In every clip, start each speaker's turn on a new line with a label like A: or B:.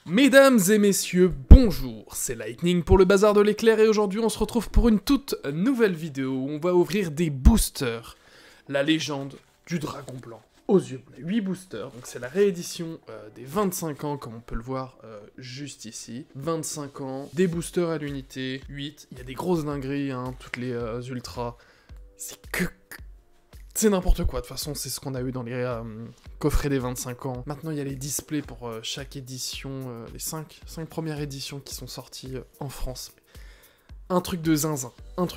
A: Mesdames et messieurs, bonjour, c'est Lightning pour le bazar de l'éclair et aujourd'hui on se retrouve pour une toute nouvelle vidéo où on va ouvrir des boosters. La légende du dragon blanc aux yeux bleus. 8 boosters, donc c'est la réédition des 25 ans comme on peut le voir juste ici. 25 ans, des boosters à l'unité, 8, il y a des grosses dingueries, hein, toutes les ultras. C'est n'importe quoi, de toute façon c'est ce qu'on a eu dans les coffrets des 25 ans. Maintenant il y a les displays pour chaque édition, les 5 premières éditions qui sont sorties en France. Un truc de zinzin, bon.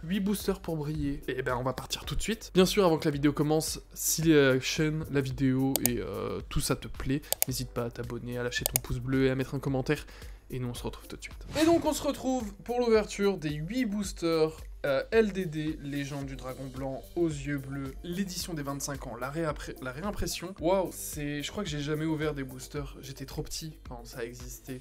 A: 8 boosters pour briller, et ben on va partir tout de suite. Bien sûr avant que la vidéo commence, si la chaîne, la vidéo et tout ça te plaît, n'hésite pas à t'abonner, à lâcher ton pouce bleu et à mettre un commentaire. Et nous on se retrouve tout de suite. Et donc on se retrouve pour l'ouverture des 8 boosters LDD, Légende du Dragon Blanc aux yeux bleus, l'édition des 25 ans, la réimpression. Waouh, je crois que j'ai jamais ouvert des boosters, j'étais trop petit quand ça existait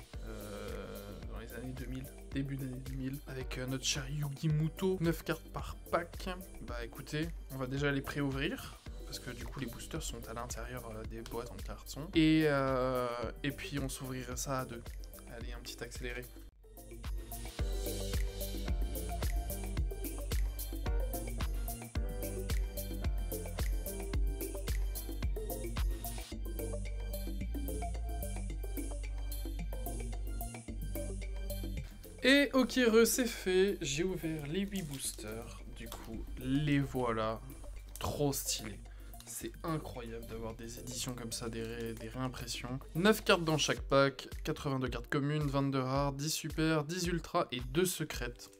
A: dans les années 2000, début des années 2000, avec notre cher Yugi Muto, 9 cartes par pack. Bah écoutez, on va déjà les pré-ouvrir. Parce que du coup les boosters sont à l'intérieur des boîtes en carton. Et puis on s'ouvrirait ça à deux. Allez, un petit accéléré. Et ok, c'est fait, j'ai ouvert les 8 boosters, du coup, les voilà, trop stylés. C'est incroyable d'avoir des éditions comme ça, des réimpressions. 9 cartes dans chaque pack, 82 cartes communes, 22 rares, 10 super, 10 ultras et 2 secrètes.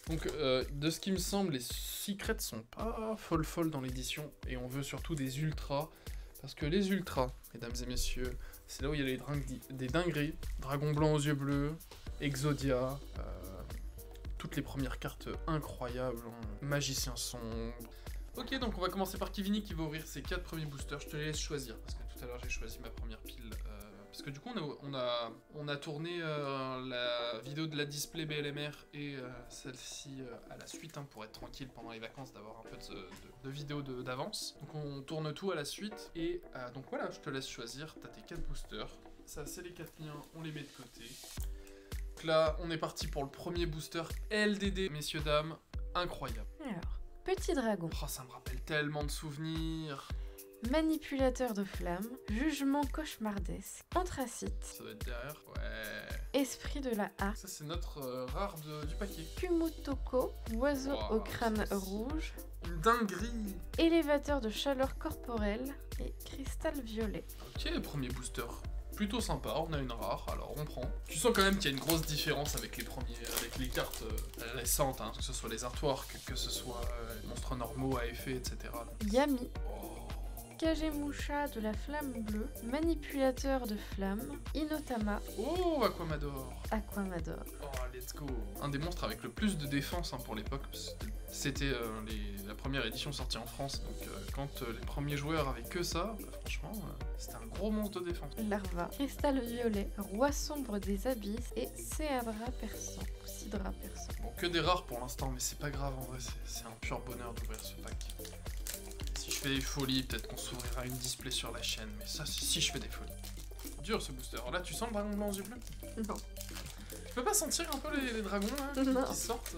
A: Donc, de ce qui me semble, les secrètes sont pas folles dans l'édition, et on veut surtout des ultras, parce que les ultras, mesdames et messieurs, c'est là où il y a des dingueries, Dragon Blanc aux yeux bleus, Exodia, toutes les premières cartes incroyables, hein. Magicien sombre. Ok, donc on va commencer par Kivini qui va ouvrir ses 4 premiers boosters. Je te les laisse choisir parce que tout à l'heure j'ai choisi ma première pile. Parce que du coup on a tourné la vidéo de la display BLMR et celle-ci à la suite, hein, pour être tranquille pendant les vacances, d'avoir un peu de vidéos d'avance. Donc on tourne tout à la suite et donc voilà, je te laisse choisir. T'as tes 4 boosters. Ça c'est les 4 miens, on les met de côté. Donc là on est parti pour le premier booster LDD, messieurs dames, incroyable.
B: Alors, petit dragon.
A: Oh, ça me rappelle tellement de souvenirs.
B: Manipulateur de flammes, jugement cauchemardesque, anthracite,
A: Ça doit être derrière. Ouais.
B: esprit de la harpe,
A: Ça c'est notre rare du paquet.
B: Kumutoko, oiseau
A: Wow,
B: au crâne
A: ça,
B: rouge,
A: une dinguerie.
B: élévateur de chaleur corporelle et cristal violet.
A: Ok, premier booster. Plutôt sympa, on a une rare, alors on prend. Tu sens quand même qu'il y a une grosse différence avec avec les cartes récentes, hein, que ce soit les artworks, que ce soit les monstres normaux à effet, etc.
B: Yami,
A: Oh.
B: Kagemusha de la flamme bleue, manipulateur de flammes, Inotama,
A: Oh, Aquamador.
B: Aquamador.
A: Oh, let's go. Un des monstres avec le plus de défense, hein, pour l'époque. C'était la première édition sortie en France, donc quand les premiers joueurs avaient que ça, bah, franchement, c'était un gros monstre de défense.
B: Larva, cristal violet, roi sombre des abysses et Céadra perçant, ou Sidra perçant.
A: Bon, que des rares pour l'instant, mais c'est pas grave en vrai, c'est un pur bonheur d'ouvrir ce pack. Si je fais des folies, peut-être qu'on s'ouvrira une display sur la chaîne, mais ça, si je fais des folies. Dur ce booster. Là, tu sens le dragon blanc aux yeux bleus?
B: Non.
A: Tu peux pas sentir un peu les dragons là,
B: Non.
A: qui sortent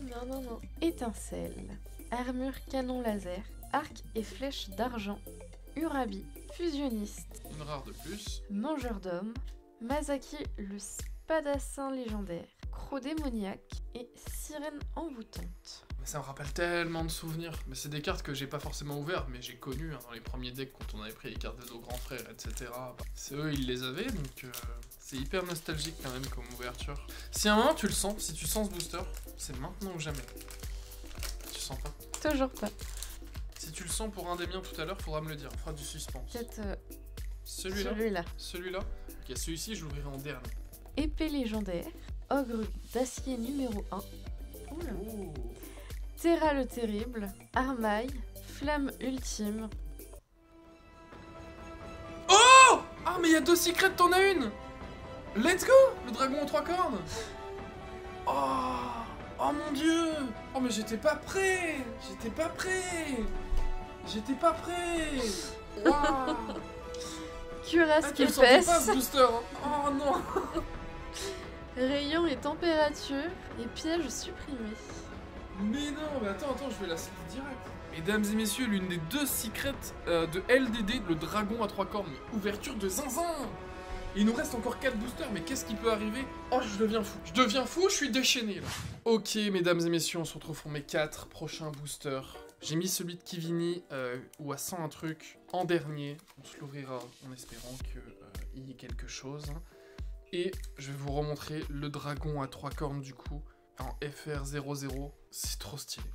B: Non. Étincelle, armure canon laser, arc et flèche d'argent, Urabi, fusionniste,
A: Une rare de plus.
B: mangeur d'hommes, Masaki le spadassin légendaire, croc démoniaque et sirène envoûtante.
A: Mais ça me rappelle tellement de souvenirs. Mais c'est des cartes que j'ai pas forcément ouvertes, mais j'ai connues, hein, dans les premiers decks quand on avait pris les cartes de nos grands frères, etc. C'est eux, ils les avaient, donc c'est hyper nostalgique quand même comme ouverture. Si à un moment tu le sens, si tu sens ce booster, c'est maintenant ou jamais. Tu sens pas?
B: Toujours pas.
A: Si tu le sens pour un des miens tout à l'heure, faudra me le dire, on fera du suspense.
B: Peut-être
A: Celui-là?
B: celui-là.
A: Celui-là? Ok, celui-ci je l'ouvrirai en dernier.
B: Épée légendaire, ogre d'acier numéro 1. Oula.
A: Oh.
B: Terra le terrible, Armaille, flamme ultime.
A: Oh! Ah mais il y a 2 secrets, t'en as une! Let's go! Le dragon aux 3 cornes! Oh! Oh mon dieu! Oh mais j'étais pas prêt! J'étais pas prêt! Waouh!
B: Cuirasse
A: tu le sentais pas
B: épaisse.
A: ce booster hein. Oh non.
B: Rayon et température. Et piège supprimé.
A: Mais non, mais attends, je vais la slide direct. Mesdames et messieurs, l'une des 2 secrets de LDD, le dragon à 3 cornes. Mais ouverture de zinzin. Il nous reste encore 4 boosters, mais qu'est-ce qui peut arriver? Oh, je deviens fou, je suis déchaîné là. Ok, mesdames et messieurs, on se retrouve pour mes 4 prochains boosters. J'ai mis celui de Kivini, ou à 100 un truc, en dernier. On se l'ouvrira en espérant qu'il y ait quelque chose. Et je vais vous remontrer le dragon à 3 cornes du coup, en FR00. C'est trop stylé,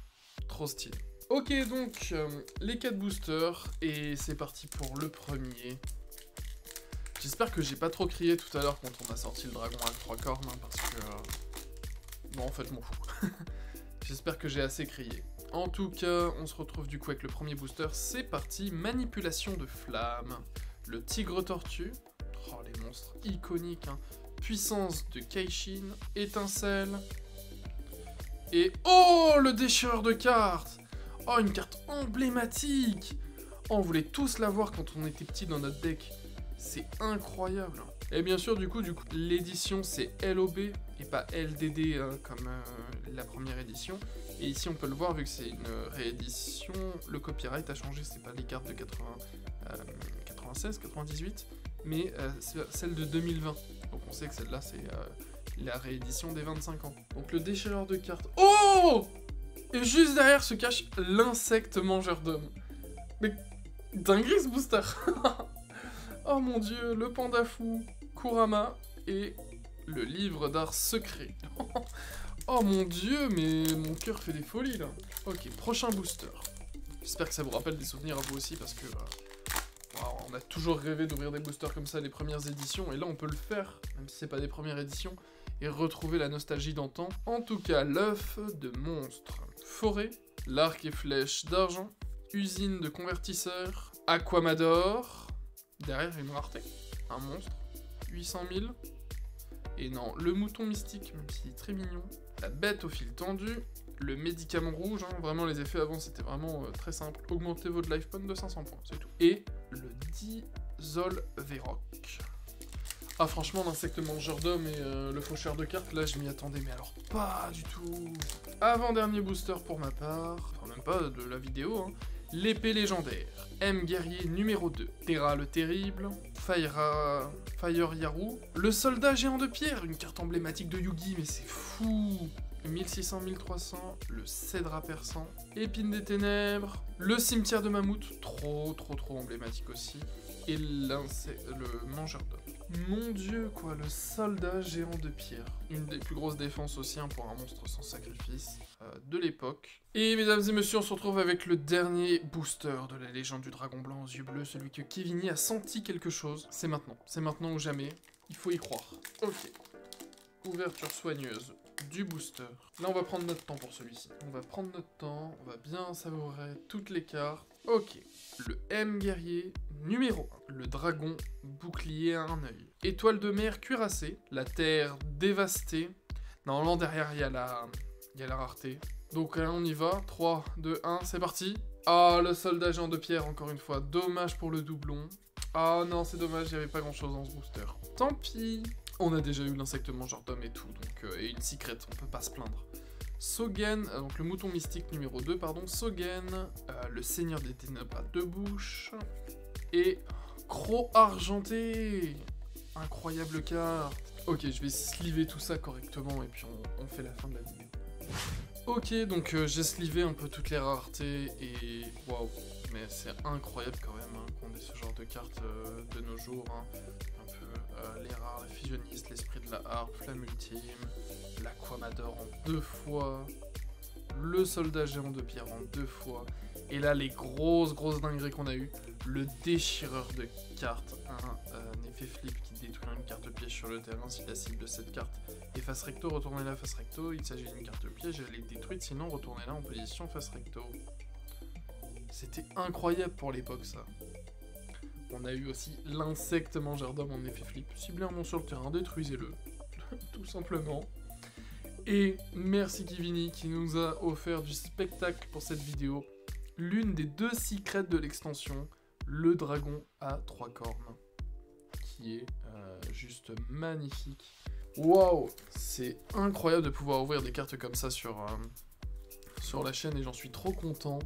A: trop stylé. Ok, donc, les 4 boosters, et c'est parti pour le premier. J'espère que j'ai pas trop crié tout à l'heure quand on a sorti le dragon à 3 cornes, hein, parce que... Non, en fait, je m'en fous. J'espère que j'ai assez crié. En tout cas, on se retrouve du coup avec le premier booster. C'est parti, manipulation de flamme. Le tigre-tortue. Oh, les monstres iconiques, hein. Puissance de Keishin. Étincelle. Et... Oh, le déchireur de cartes. Oh, une carte emblématique. Oh, on voulait tous l'avoir quand on était petit dans notre deck. C'est incroyable. Et bien sûr, du coup, l'édition c'est LOB et pas LDD comme la première édition. Et ici, on peut le voir, vu que c'est une réédition, le copyright a changé. C'est pas les cartes de 96, 98, mais celle de 2020. Donc on sait que celle-là, c'est la réédition des 25 ans. Donc le déchireur de cartes. Oh! Et juste derrière se cache l'insecte mangeur d'hommes. Mais dinguerie ce booster. Oh mon dieu, le panda fou, Kurama et le livre d'art secret. Oh mon dieu, mais mon cœur fait des folies là. Ok, prochain booster. J'espère que ça vous rappelle des souvenirs à vous aussi parce que wow, on a toujours rêvé d'ouvrir des boosters comme ça, les premières éditions, et là on peut le faire, même si c'est pas des premières éditions, et retrouver la nostalgie d'antan. En tout cas, l'œuf de monstre. Forêt, l'arc et flèche d'argent, usine de convertisseurs, Aquamador. Derrière, une rareté, un monstre, 800 000. Et non, le mouton mystique, même s'il est très mignon. La bête au fil tendu, le médicament rouge, hein, vraiment les effets avant c'était vraiment très simple. Augmentez votre life point de 500 points, c'est tout. Et le Dizolverock. Ah franchement, l'insecte mangeur d'hommes et le faucheur de cartes, là je m'y attendais, mais alors pas du tout. Avant-dernier booster pour ma part, enfin même pas de la vidéo, hein. L'épée légendaire, M guerrier numéro 2, Terra le terrible, Fire Yaru, le soldat géant de pierre, une carte emblématique de Yugi, mais c'est fou. 1600, 1300, le cèdre perçant, épine des ténèbres, le cimetière de mammouth, trop emblématique aussi, et le mangeur d'hommes. Mon dieu quoi, le soldat géant de pierre. Une des plus grosses défenses aussi hein, pour un monstre sans sacrifice de l'époque. Et mesdames et messieurs, on se retrouve avec le dernier booster de la légende du dragon blanc aux yeux bleus, celui que Kivini a senti quelque chose. C'est maintenant ou jamais, il faut y croire. Ok, ouverture soigneuse du booster. Là on va prendre notre temps pour celui-ci. On va prendre notre temps, on va bien savourer toutes les cartes. Ok, le M guerrier numéro 1, le dragon bouclier à un œil. Étoile de mer cuirassée, la terre dévastée. Normalement derrière il y a la rareté. Donc là on y va, 3, 2, 1, c'est parti. Ah, le soldat géant de pierre encore une fois, dommage pour le doublon. Ah non, c'est dommage, il n'y avait pas grand chose dans ce booster. Tant pis. On a déjà eu l'insecte mangeur d'hommes et tout, donc, et une secret, on peut pas se plaindre. Sogen, donc le mouton mystique numéro 2, pardon, Sogen, le seigneur des ténèbres à 2 bouches, et Croc argenté, incroyable carte. Ok, je vais sliver tout ça correctement, et puis on fait la fin de la vidéo. Ok, donc j'ai slivé un peu toutes les raretés, et waouh, mais c'est incroyable quand même hein, qu'on ait ce genre de cartes de nos jours, hein. Les rares, les fusionnistes, l'esprit de la harpe, flamme ultime, l'Aquamador en 2 fois, le soldat géant de pierre en 2 fois, et là les grosses dingueries qu'on a eu, le déchireur de cartes, un effet flip qui détruit une carte piège sur le terrain si la cible de cette carte est face recto, retournez-la face recto, il s'agit d'une carte piège, elle est détruite, sinon retournez-la en position face recto. C'était incroyable pour l'époque ça. On a eu aussi l'insecte mangeur d'hommes en effet flip. Ciblez un monstre sur le terrain, détruisez-le. Tout simplement. Et merci Kivini qui nous a offert du spectacle pour cette vidéo. L'une des 2 secrets de l'extension, le dragon à 3 cornes. qui est juste magnifique. Waouh, c'est incroyable de pouvoir ouvrir des cartes comme ça sur la chaîne et j'en suis trop content.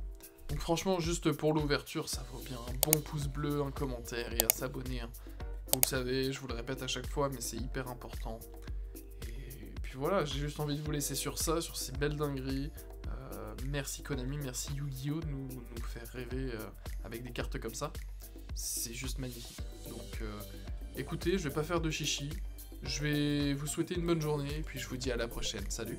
A: Donc franchement, juste pour l'ouverture, ça vaut bien un bon pouce bleu, un commentaire et à s'abonner. Hein. Vous le savez, je vous le répète à chaque fois, mais c'est hyper important. Et puis voilà, j'ai juste envie de vous laisser sur ça, sur ces belles dingueries. Merci Konami, merci Yu-Gi-Oh! de nous faire rêver avec des cartes comme ça. C'est juste magnifique. Donc écoutez, je vais pas faire de chichi. Je vais vous souhaiter une bonne journée et puis je vous dis à la prochaine. Salut!